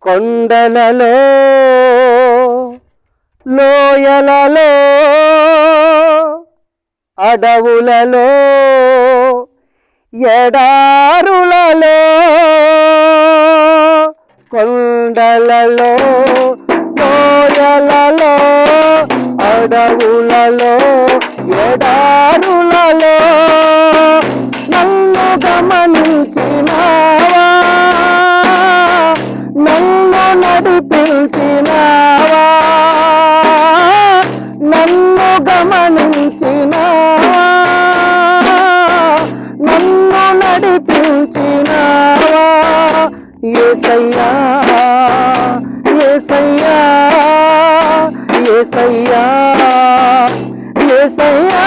కొండలలో లోయలలో అడవులలో ఎడారులలో కొండలలో లోయలలో అడవులలో ఎడారులలో నన్ను గమనించినావా, నన్ను నడిపించినావా, నన్ను గమనించినావా, నన్ను నడిపించినావా. యేసయ్యా యేసయ్యా యేసయ్యా యేసయ్యా,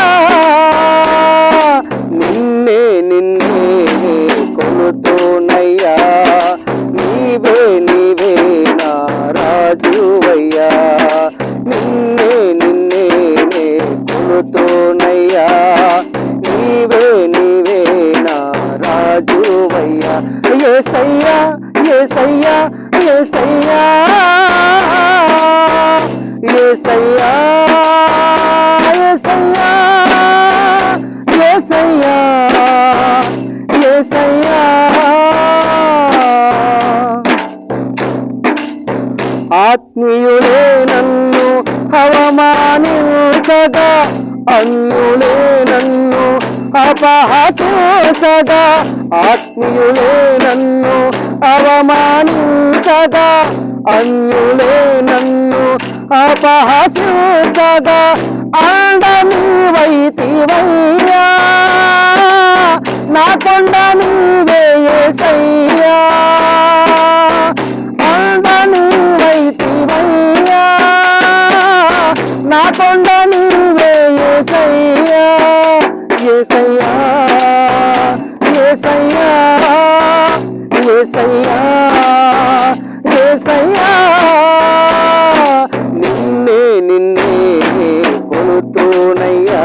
నిన్నే నిన్నే కొలుతూనయ్యా, నీవే నీవే నా రాజువయ్యా, నిన్నే నిన్నే కొలుతూనయ్యా, నీవే నీవే నా రాజువయ్యా. యేసయ్యా యేసయ్యా యేసయ్యా యేసయ్యా యేసయ్యా యేసయ్యా యేసయ్యా. ఆత్మీయులే నన్ను అవమానించగా, అన్యులే నన్ను అపహసించగా, ఆత్మీయులే నన్ను అవమానించగా, అన్యులే నన్ను అపహసించగా, అండ నీవైతివయ్యా, నా కొండ నీవే యేసయ్యా, అండ నీవైతివయ్యా, నా కొండ నీవే యేసయ్యా. యేసయ్యా యేసయ్యా యేసయ్యా యేసయ్యా, నిన్నే నిన్నే కొలుతూనయ్యా,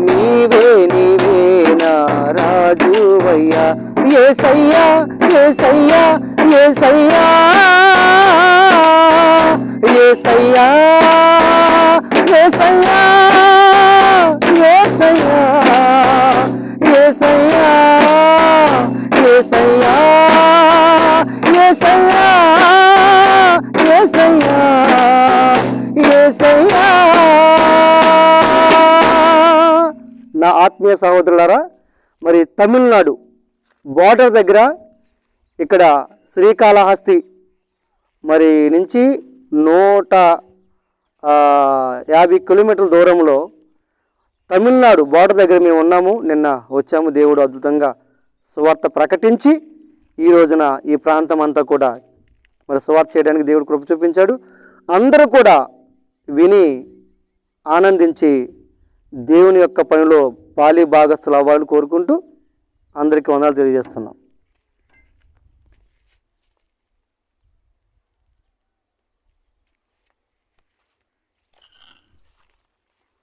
నీవే నీవే నా రాజువయ్యా. యేసయ్యా యేసయ్యా యేసయ్యా యేసయ్యా యేసయ్యా యేసయ్యా యేసయ్యా యేసయ్యా యేసయ్యా యేసయ్యా యేసయ్యా. నా ఆత్మీయ సహోదరులారా, మరి తమిళనాడు బార్డర్ దగ్గర ఇక్కడ శ్రీకాళహస్తి మరి నుంచి 150 కిలోమీటర్ల దూరంలో తమిళనాడు బార్డర్ దగ్గర మేము ఉన్నాము. నిన్న వచ్చాము. దేవుడు అద్భుతంగా సువార్త ప్రకటించి ఈ రోజున ఈ ప్రాంతం అంతా కూడా మరి సువార్త చేయడానికి దేవుడు కృప చూపించాడు. అందరూ కూడా విని ఆనందించి దేవుని యొక్క పనిలో పాలి భాగస్థులు అవ్వాలని కోరుకుంటూ అందరికీ వందనాలు తెలియజేస్తున్నాం.